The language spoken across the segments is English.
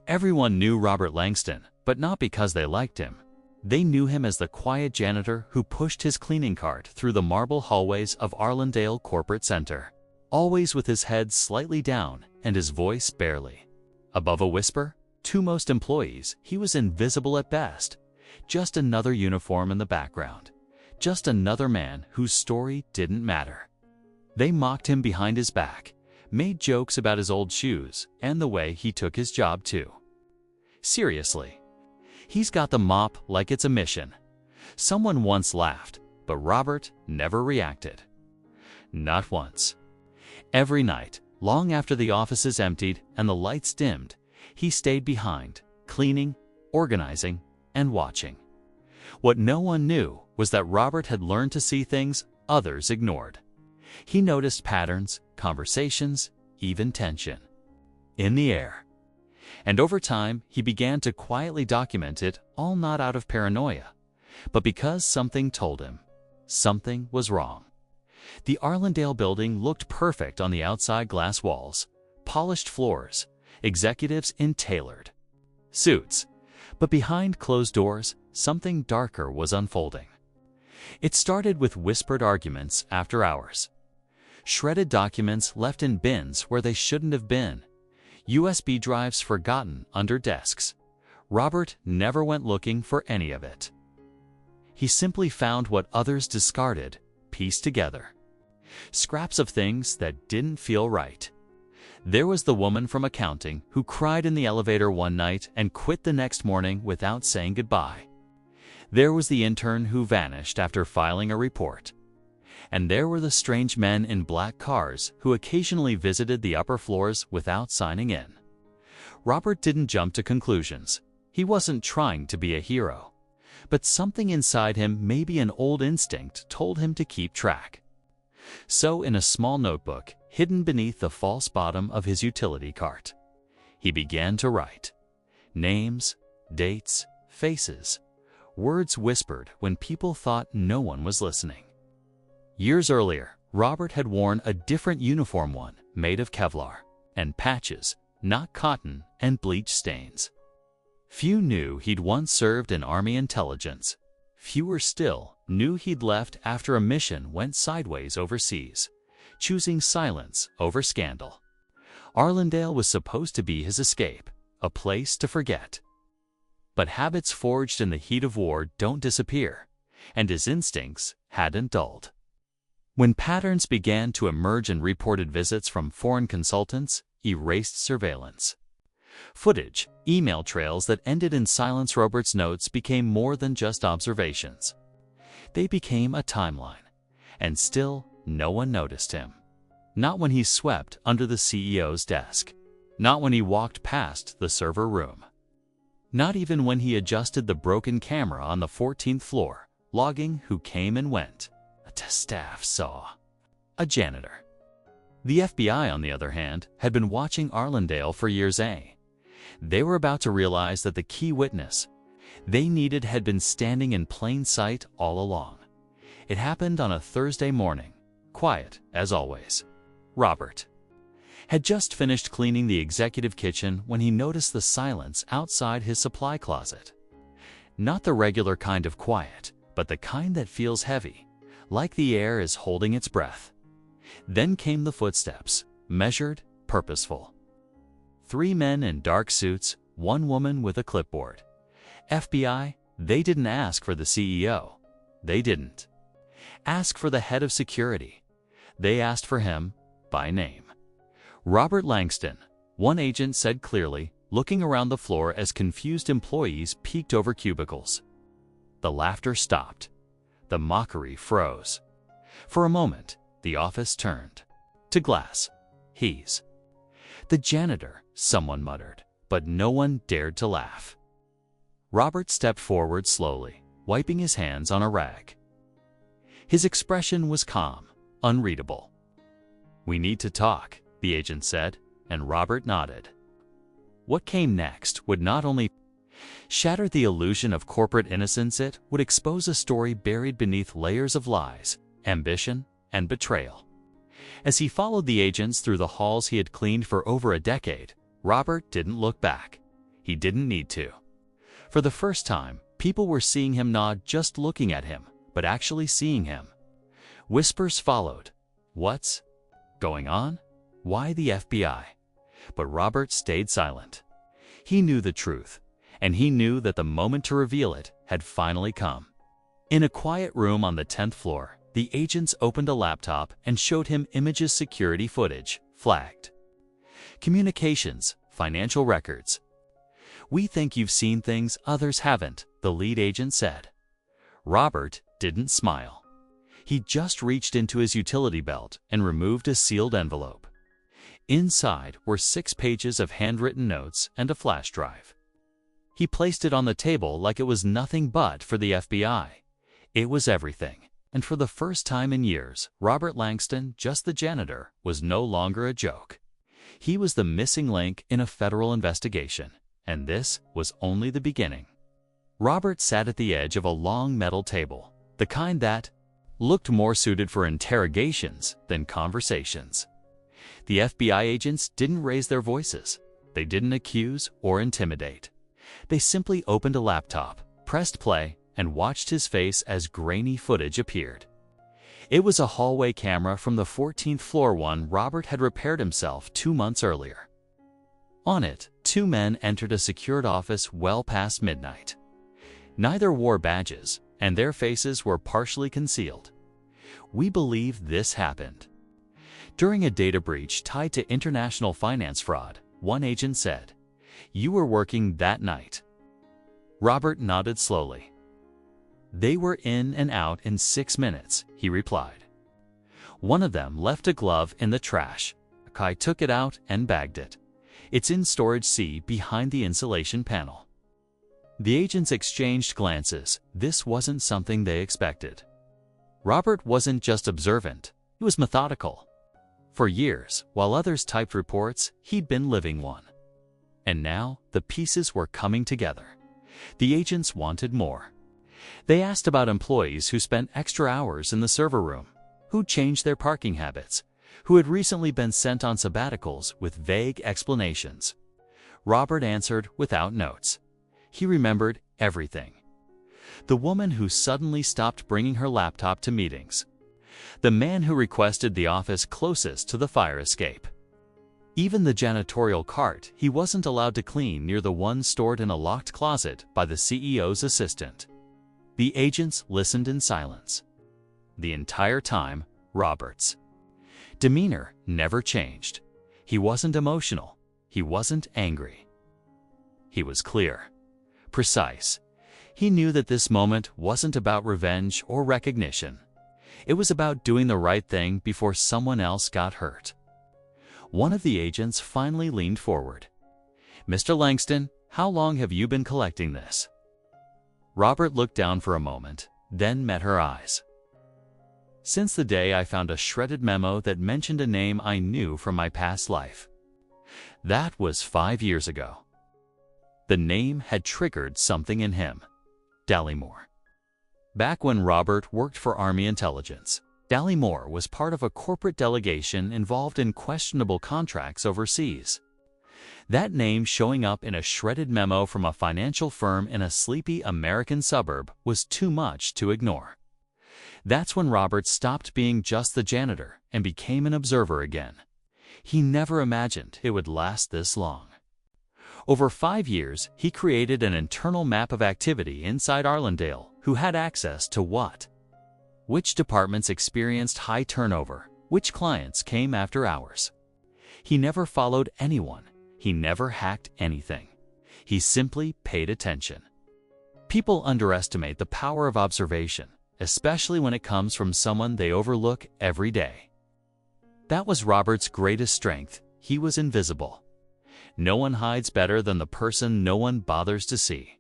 Everyone knew Robert Langston, but not because they liked him. They knew him as the quiet janitor who pushed his cleaning cart through the marble hallways of Arlendale Corporate Center, always with his head slightly down and his voice barely above a whisper. To most employees, he was invisible at best, just another uniform in the background, just another man whose story didn't matter. They mocked him behind his back, made jokes about his old shoes and the way he took his job too. Seriously, he's got the mop like it's a mission. Someone once laughed, but Robert never reacted. Not once. Every night, long after the offices emptied and the lights dimmed, he stayed behind, cleaning, organizing, and watching. What no one knew was that Robert had learned to see things others ignored. He noticed patterns, conversations, even tension in the air. And over time, he began to quietly document it, all not out of paranoia, but because something told him something was wrong. The Arlendale building looked perfect on the outside glass walls, polished floors, executives in tailored suits. But behind closed doors, something darker was unfolding. It started with whispered arguments after hours, shredded documents left in bins where they shouldn't have been, USB drives forgotten under desks. Robert never went looking for any of it. He simply found what others discarded, pieced together. Scraps of things that didn't feel right. There was the woman from accounting who cried in the elevator one night and quit the next morning without saying goodbye. There was the intern who vanished after filing a report. And there were the strange men in black cars who occasionally visited the upper floors without signing in. Robert didn't jump to conclusions. He wasn't trying to be a hero. But something inside him, maybe an old instinct, told him to keep track. So in a small notebook, hidden beneath the false bottom of his utility cart, he began to write. Names, dates, faces, words whispered when people thought no one was listening. Years earlier, Robert had worn a different uniform, one made of Kevlar and patches, not cotton, and bleach stains. Few knew he'd once served in Army intelligence. Fewer still knew he'd left after a mission went sideways overseas, choosing silence over scandal. Arlendale was supposed to be his escape, a place to forget. But habits forged in the heat of war don't disappear, and his instincts hadn't dulled. When patterns began to emerge in reported visits from foreign consultants, erased surveillance footage, email trails that ended in silence, Robert's notes became more than just observations. They became a timeline, and still no one noticed him. Not when he swept under the CEO's desk. Not when he walked past the server room. Not even when he adjusted the broken camera on the 14th floor, logging who came and went. A staff saw. A janitor. The FBI, on the other hand, had been watching Arlendale for years. They were about to realize that the key witness they needed had been standing in plain sight all along. It happened on a Thursday morning, quiet as always. Robert had just finished cleaning the executive kitchen when he noticed the silence outside his supply closet. Not the regular kind of quiet, but the kind that feels heavy, like the air is holding its breath. Then came the footsteps, measured, purposeful. 3 men in dark suits, 1 woman with a clipboard. FBI, they didn't ask for the CEO. They didn't ask for the head of security. They asked for him by name. Robert Langston, one agent said clearly, looking around the floor as confused employees peeked over cubicles. The laughter stopped. The mockery froze. For a moment, the office turned to glass. He's the janitor, someone muttered, but no one dared to laugh. Robert stepped forward slowly, wiping his hands on a rag. His expression was calm, unreadable. "We need to talk," the agent said, and Robert nodded. What came next would not only shatter the illusion of corporate innocence, it would expose a story buried beneath layers of lies, ambition, and betrayal. As he followed the agents through the halls he had cleaned for over a decade, Robert didn't look back. He didn't need to. For the first time, people were seeing him not just looking at him, but actually seeing him. Whispers followed. What's going on? Why the FBI? But Robert stayed silent. He knew the truth, and he knew that the moment to reveal it had finally come. In a quiet room on the 10th floor, the agents opened a laptop and showed him images security footage, flagged. Communications, financial records. "We think you've seen things others haven't," the lead agent said. Robert didn't smile. He just reached into his utility belt and removed a sealed envelope. Inside were 6 pages of handwritten notes and a flash drive. He placed it on the table like it was nothing but for the FBI. It was everything. And for the first time in years, Robert Langston, just the janitor, was no longer a joke. He was the missing link in a federal investigation, and this was only the beginning. Robert sat at the edge of a long metal table, the kind that looked more suited for interrogations than conversations. The FBI agents didn't raise their voices. They didn't accuse or intimidate. They simply opened a laptop, pressed play, and watched his face as grainy footage appeared. It was a hallway camera from the 14th floor, one Robert had repaired himself 2 months earlier. On it, 2 men entered a secured office well past midnight. Neither wore badges, and their faces were partially concealed. "We believe this happened during a data breach tied to international finance fraud," one agent said. "You were working that night?" Robert nodded slowly. "They were in and out in 6 minutes," he replied. "One of them left a glove in the trash. I took it out and bagged it. It's in storage C behind the insulation panel." The agents exchanged glances. This wasn't something they expected. Robert wasn't just observant, he was methodical. For years, while others typed reports, he'd been living one. And now, the pieces were coming together. The agents wanted more. They asked about employees who spent extra hours in the server room, who changed their parking habits, who had recently been sent on sabbaticals with vague explanations. Robert answered without notes. He remembered everything. The woman who suddenly stopped bringing her laptop to meetings. The man who requested the office closest to the fire escape. Even the janitorial cart he wasn't allowed to clean near the one stored in a locked closet by the CEO's assistant. The agents listened in silence. The entire time, Robert's demeanor never changed. He wasn't emotional. He wasn't angry. He was clear, precise. He knew that this moment wasn't about revenge or recognition. It was about doing the right thing before someone else got hurt. One of the agents finally leaned forward. "Mr. Langston, how long have you been collecting this?" Robert looked down for a moment, then met her eyes. "Since the day I found a shredded memo that mentioned a name I knew from my past life. That was 5 years ago." The name had triggered something in him. Dallymore. Back when Robert worked for Army intelligence, Dallymore was part of a corporate delegation involved in questionable contracts overseas. That name showing up in a shredded memo from a financial firm in a sleepy American suburb was too much to ignore. That's when Robert stopped being just the janitor and became an observer again. He never imagined it would last this long. Over 5 years, he created an internal map of activity inside Arlandale. Who had access to what? Which departments experienced high turnover? Which clients came after hours? He never followed anyone. He never hacked anything. He simply paid attention. People underestimate the power of observation, especially when it comes from someone they overlook every day. That was Robert's greatest strength. He was invisible. No one hides better than the person no one bothers to see.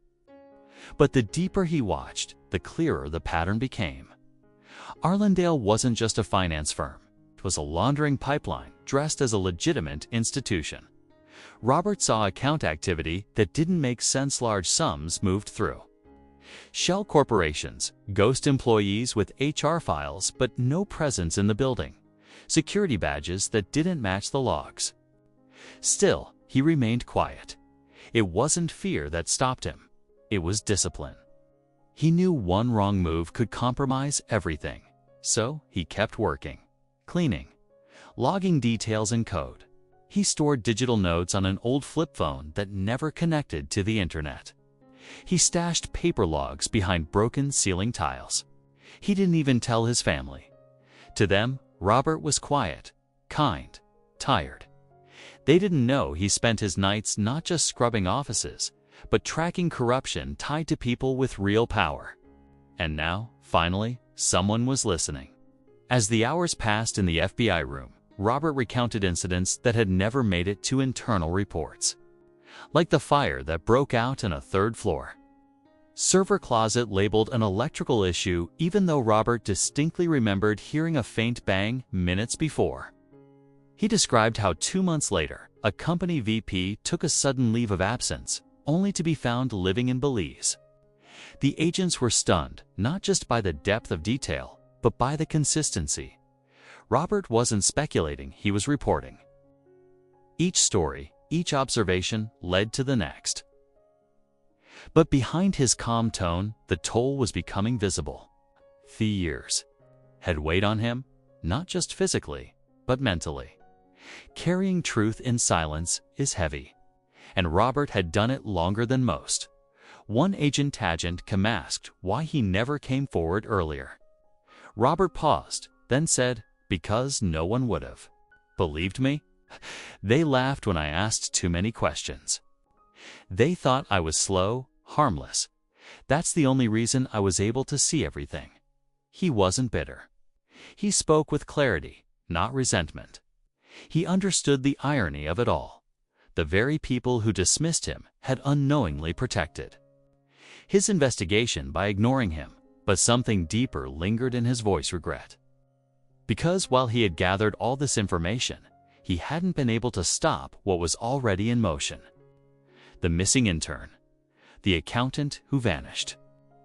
But the deeper he watched, the clearer the pattern became. Arlandale wasn't just a finance firm. It was a laundering pipeline dressed as a legitimate institution. Robert saw account activity that didn't make sense. Large sums moved through shell corporations, ghost employees with HR files but no presence in the building, security badges that didn't match the logs. Still, he remained quiet. It wasn't fear that stopped him. It was discipline. He knew one wrong move could compromise everything, so he kept working, cleaning, logging details in code. He stored digital notes on an old flip phone that never connected to the internet. He stashed paper logs behind broken ceiling tiles. He didn't even tell his family. To them, Robert was quiet, kind, tired. They didn't know he spent his nights not just scrubbing offices, but tracking corruption tied to people with real power. And now, finally, someone was listening. As the hours passed in the FBI room, Robert recounted incidents that had never made it to internal reports. Like the fire that broke out in a third floor server closet labeled an electrical issue, even though Robert distinctly remembered hearing a faint bang minutes before. He described how 2 months later, a company VP took a sudden leave of absence, only to be found living in Belize. The agents were stunned, not just by the depth of detail, but by the consistency. Robert wasn't speculating, he was reporting. Each story, each observation led to the next. But behind his calm tone, the toll was becoming visible. The years had weighed on him, not just physically, but mentally. Carrying truth in silence is heavy, and Robert had done it longer than most. One agent Tagent masked why he never came forward earlier. Robert paused, then said, "Because no one would have believed me. They laughed when I asked too many questions. They thought I was slow, harmless. That's the only reason I was able to see everything." He wasn't bitter. He spoke with clarity, not resentment. He understood the irony of it all. The very people who dismissed him had unknowingly protected his investigation by ignoring him, but something deeper lingered in his voice: regret. Because while he had gathered all this information, he hadn't been able to stop what was already in motion. The missing intern, the accountant who vanished,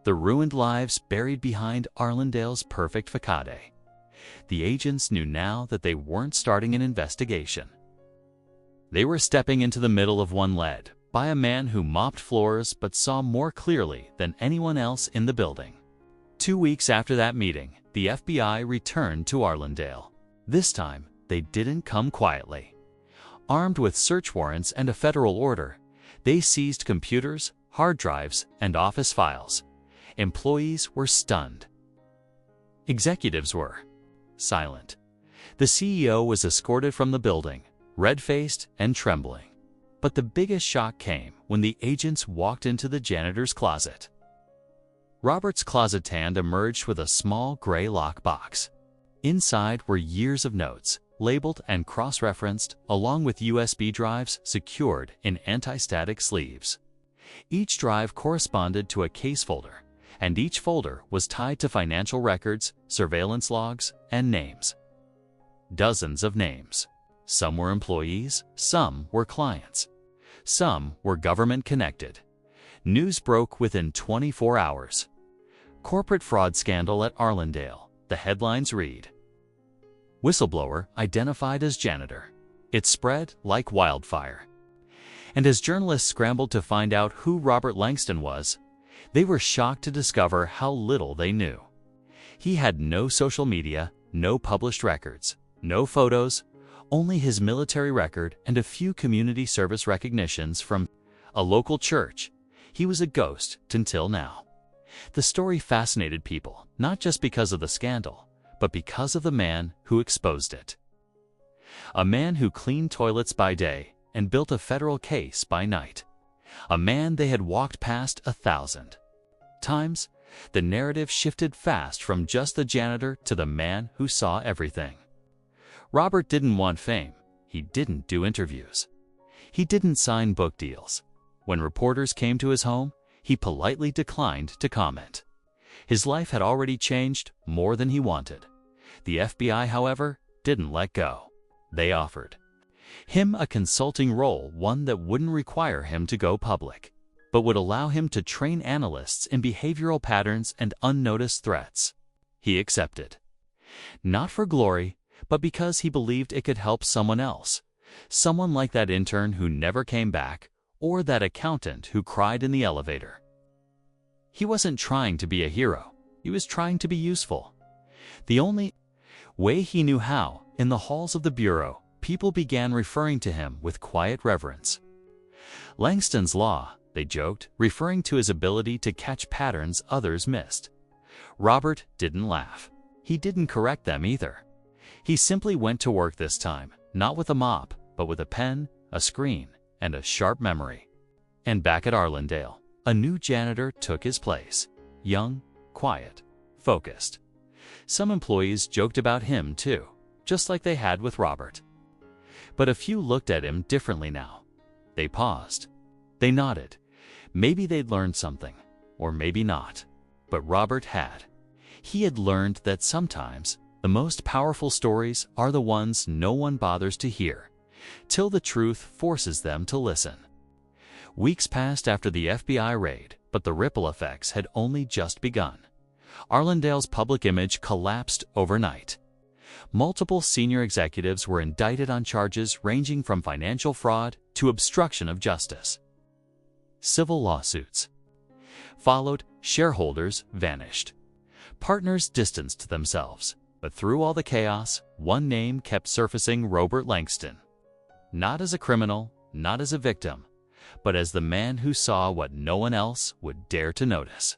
the ruined lives buried behind Arlandale's perfect facade. The agents knew now that they weren't starting an investigation. They were stepping into the middle of one led by a man who mopped floors but saw more clearly than anyone else in the building. 2 weeks after that meeting, the FBI returned to Arlandale. This time, they didn't come quietly. Armed with search warrants and a federal order, they seized computers, hard drives, and office files. Employees were stunned. Executives were silent. The CEO was escorted from the building, red-faced and trembling. But the biggest shock came when the agents walked into the janitor's closet. Robert's closet hand emerged with a small gray lockbox. Inside were years of notes, labeled and cross-referenced, along with USB drives secured in anti-static sleeves. Each drive corresponded to a case folder, and each folder was tied to financial records, surveillance logs, and names. Dozens of names. Some were employees, some were clients. Some were government-connected. News broke within 24 hours. Corporate fraud scandal at Arlandale. The headlines read, "Whistleblower identified as janitor." It spread like wildfire. And as journalists scrambled to find out who Robert Langston was, they were shocked to discover how little they knew. He had no social media, no published records, no photos, only his military record and a few community service recognitions from a local church. He was a ghost until now. The story fascinated people, not just because of the scandal, but because of the man who exposed it. A man who cleaned toilets by day and built a federal case by night. A man they had walked past 1,000 times. The narrative shifted fast from just the janitor to the man who saw everything. Robert didn't want fame. He didn't do interviews. He didn't sign book deals. When reporters came to his home, he politely declined to comment. His life had already changed more than he wanted. The FBI, however, didn't let go. They offered him a consulting role, one that wouldn't require him to go public, but would allow him to train analysts in behavioral patterns and unnoticed threats. He accepted. Not for glory, but because he believed it could help someone else. Someone like that intern who never came back, or that accountant who cried in the elevator. He wasn't trying to be a hero. He was trying to be useful. The only way he knew how, in the halls of the bureau, people began referring to him with quiet reverence. Langston's Law, they joked, referring to his ability to catch patterns others missed. Robert didn't laugh. He didn't correct them either. He simply went to work this time, not with a mop, but with a pen, a screen, and a sharp memory. And back at Arlandale, a new janitor took his place. Young, quiet, focused. Some employees joked about him too, just like they had with Robert. But a few looked at him differently now. They paused. They nodded. Maybe they'd learned something, or maybe not. But Robert had. He had learned that sometimes the most powerful stories are the ones no one bothers to hear, till the truth forces them to listen. Weeks passed after the FBI raid, but the ripple effects had only just begun. Arlandale's public image collapsed overnight. Multiple senior executives were indicted on charges ranging from financial fraud to obstruction of justice. Civil lawsuits followed. Shareholders vanished. Partners distanced themselves. But through all the chaos, one name kept surfacing: Robert Langston. Not as a criminal, not as a victim, but as the man who saw what no one else would dare to notice.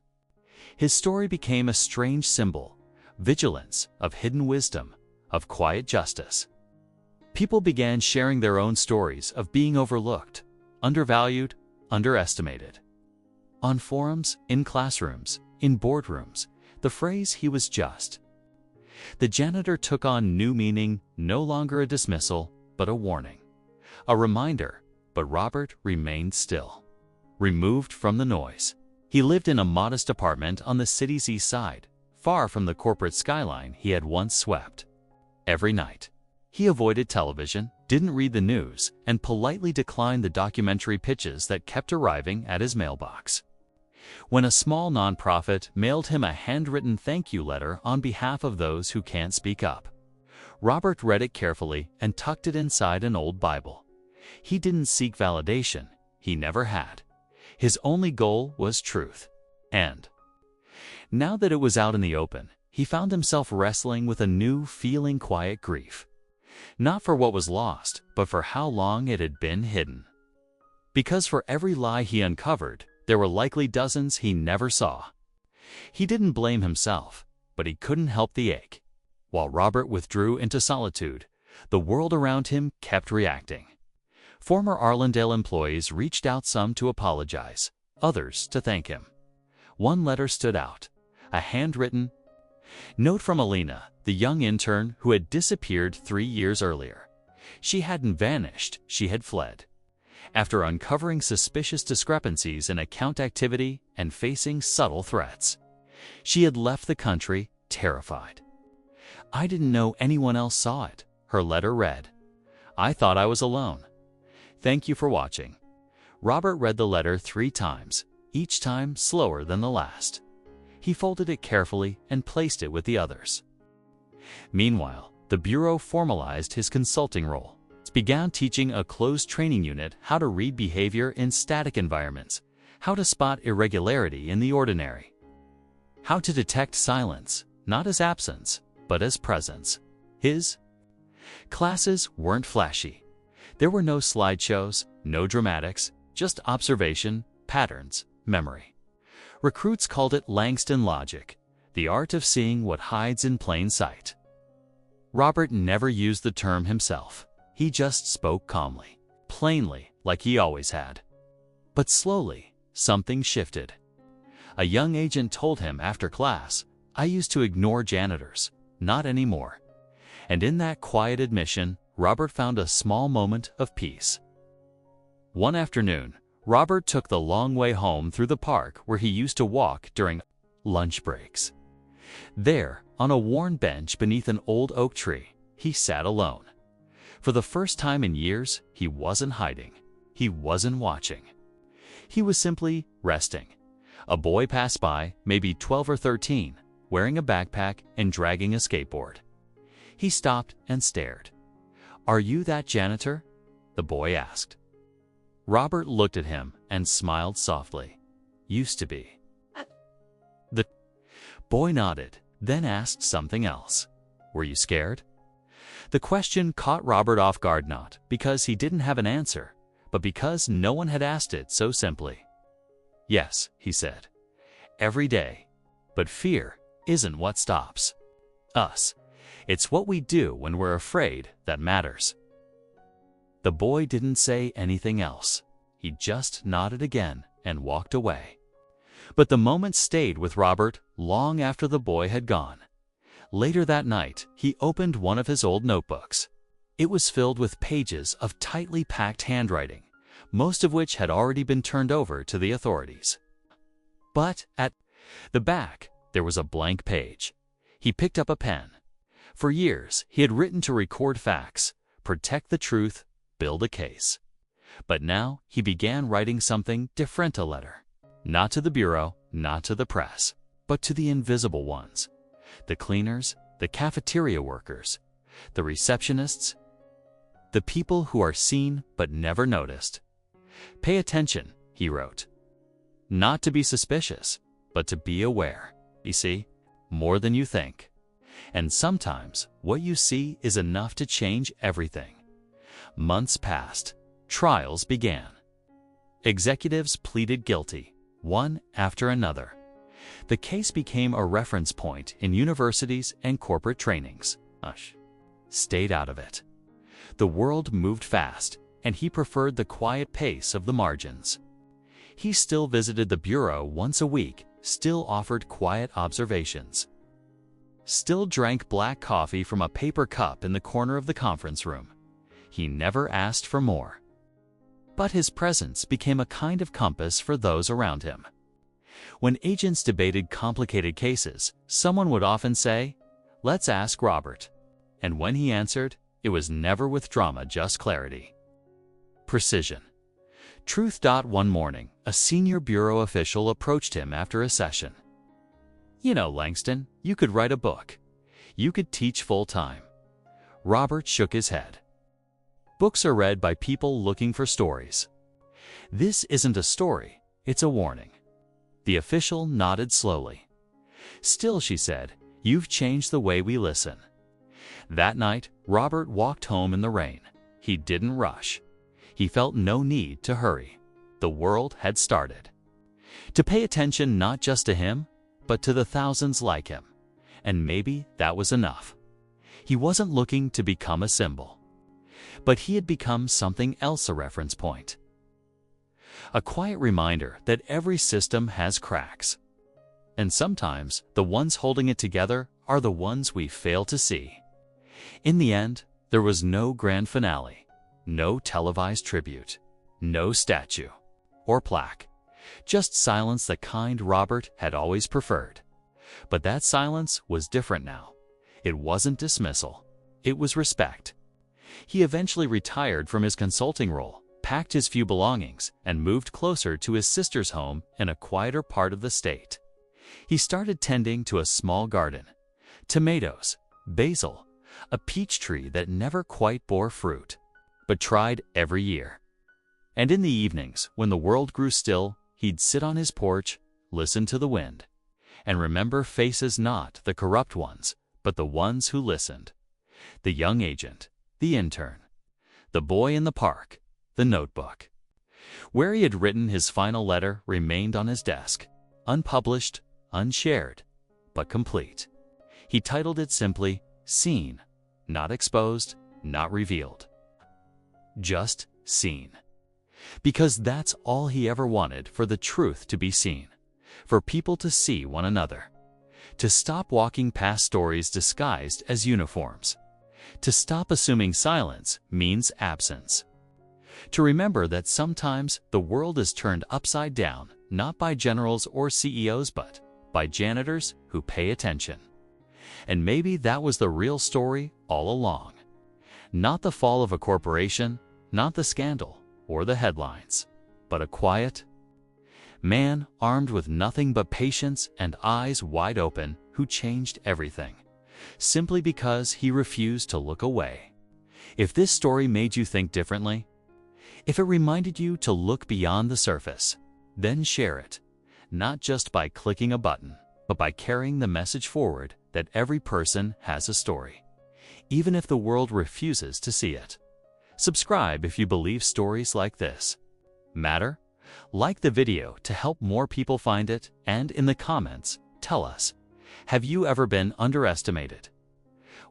His story became a strange symbol: vigilance, of hidden wisdom, of quiet justice. People began sharing their own stories of being overlooked, undervalued, underestimated. On forums, in classrooms, in boardrooms, the phrase "he was just" the janitor took on new meaning, no longer a dismissal, but a warning. A reminder, but Robert remained still, removed from the noise. He lived in a modest apartment on the city's east side, far from the corporate skyline he had once swept. Every night, he avoided television, didn't read the news, and politely declined the documentary pitches that kept arriving at his mailbox. When a small nonprofit mailed him a handwritten thank you letter on behalf of those who can't speak up, Robert read it carefully and tucked it inside an old Bible. He didn't seek validation. He never had. His only goal was truth. And now that it was out in the open, he found himself wrestling with a new, feeling quiet grief. Not for what was lost, but for how long it had been hidden. Because for every lie he uncovered, there were likely dozens he never saw. He didn't blame himself, but he couldn't help the ache. While Robert withdrew into solitude, the world around him kept reacting. Former Arlandale employees reached out, some to apologize, others to thank him. One letter stood out, a handwritten note from Alina, the young intern who had disappeared 3 years earlier. She hadn't vanished, she had fled. After uncovering suspicious discrepancies in account activity and facing subtle threats, she had left the country terrified. "I didn't know anyone else saw it," her letter read. "I thought I was alone. Thank you for watching." Robert read the letter 3 times, each time slower than the last. He folded it carefully and placed it with the others. Meanwhile, the Bureau formalized his consulting role. Began teaching a closed training unit how to read behavior in static environments, how to spot irregularity in the ordinary, how to detect silence, not as absence, but as presence. His classes weren't flashy. There were no slideshows, no dramatics, just observation, patterns, memory. Recruits called it Langston logic, the art of seeing what hides in plain sight. Robert never used the term himself. He just spoke calmly, plainly, like he always had. But slowly, something shifted. A young agent told him after class, "I used to ignore janitors, not anymore." And in that quiet admission, Robert found a small moment of peace. One afternoon, Robert took the long way home through the park where he used to walk during lunch breaks. There, on a worn bench beneath an old oak tree, he sat alone. For the first time in years, he wasn't hiding. He wasn't watching. He was simply resting. A boy passed by, maybe 12 or 13, wearing a backpack and dragging a skateboard. He stopped and stared. "Are you that janitor?" the boy asked. Robert looked at him and smiled softly. Used to be. The boy nodded, then asked something else. Were you scared? The question caught Robert off guard, not because he didn't have an answer, but because no one had asked it so simply. Yes, he said. Every day. But fear isn't what stops us. It's what we do when we're afraid that matters. The boy didn't say anything else. He just nodded again and walked away. But the moment stayed with Robert long after the boy had gone. Later that night, he opened one of his old notebooks. It was filled with pages of tightly packed handwriting, most of which had already been turned over to the authorities. But at the back, there was a blank page. He picked up a pen. For years, he had written to record facts, protect the truth, build a case. But now he began writing something different, a letter. Not to the bureau, not to the press, but to the invisible ones. The cleaners, the cafeteria workers, the receptionists, the people who are seen but never noticed. Pay attention, he wrote. Not to be suspicious, but to be aware. You see, more than you think. And sometimes what you see is enough to change everything. Months passed. Trials began. Executives pleaded guilty, one after another. The case became a reference point in universities and corporate trainings. Stayed out of it. The world moved fast, and he preferred the quiet pace of the margins. He still visited the bureau once a week, still offered quiet observations, still drank black coffee from a paper cup in the corner of the conference room. He never asked for more. But his presence became a kind of compass for those around him. When agents debated complicated cases, someone would often say, "Let's ask Robert." And when he answered, it was never with drama, just clarity. Precision. Truth. One morning, a senior bureau official approached him after a session. You know, Langston, you could write a book. You could teach full-time. Robert shook his head. Books are read by people looking for stories. This isn't a story, it's a warning. The official nodded slowly. Still, she said, you've changed the way we listen. That night, Robert walked home in the rain. He didn't rush. He felt no need to hurry. The world had started. To pay attention not just to him, but to the thousands like him. And maybe that was enough. He wasn't looking to become a symbol. But he had become something else, a reference point. A quiet reminder that every system has cracks. And sometimes the ones holding it together are the ones we fail to see. In the end, there was no grand finale, no televised tribute, no statue or plaque, just silence, the kind Robert had always preferred. But that silence was different now. It wasn't dismissal, it was respect. He eventually retired from his consulting role, packed his few belongings, and moved closer to his sister's home in a quieter part of the state. He started tending to a small garden, tomatoes, basil, a peach tree that never quite bore fruit, but tried every year. And in the evenings, when the world grew still, he'd sit on his porch, listen to the wind, and remember faces, not the corrupt ones, but the ones who listened. The young agent, the intern, the boy in the park, the notebook. Where he had written his final letter remained on his desk, unpublished, unshared, but complete. He titled it simply, Seen, not exposed, not revealed. Just seen. Because that's all he ever wanted, for the truth to be seen, for people to see one another, to stop walking past stories disguised as uniforms, to stop assuming silence means absence, to remember that sometimes the world is turned upside down, not by generals or CEOs, but by janitors who pay attention. And maybe that was the real story all along. Not the fall of a corporation, not the scandal or the headlines, but a quiet man armed with nothing but patience and eyes wide open who changed everything, simply because he refused to look away. If this story made you think differently, If it reminded you to look beyond the surface, then share it, not just by clicking a button, but by carrying the message forward that every person has a story, even if the world refuses to see it. Subscribe if you believe stories like this matter. Like the video to help more people find it, and in the comments, tell us, have you ever been underestimated?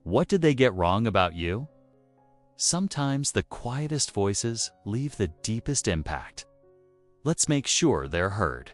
What did they get wrong about you? Sometimes the quietest voices leave the deepest impact. Let's make sure they're heard.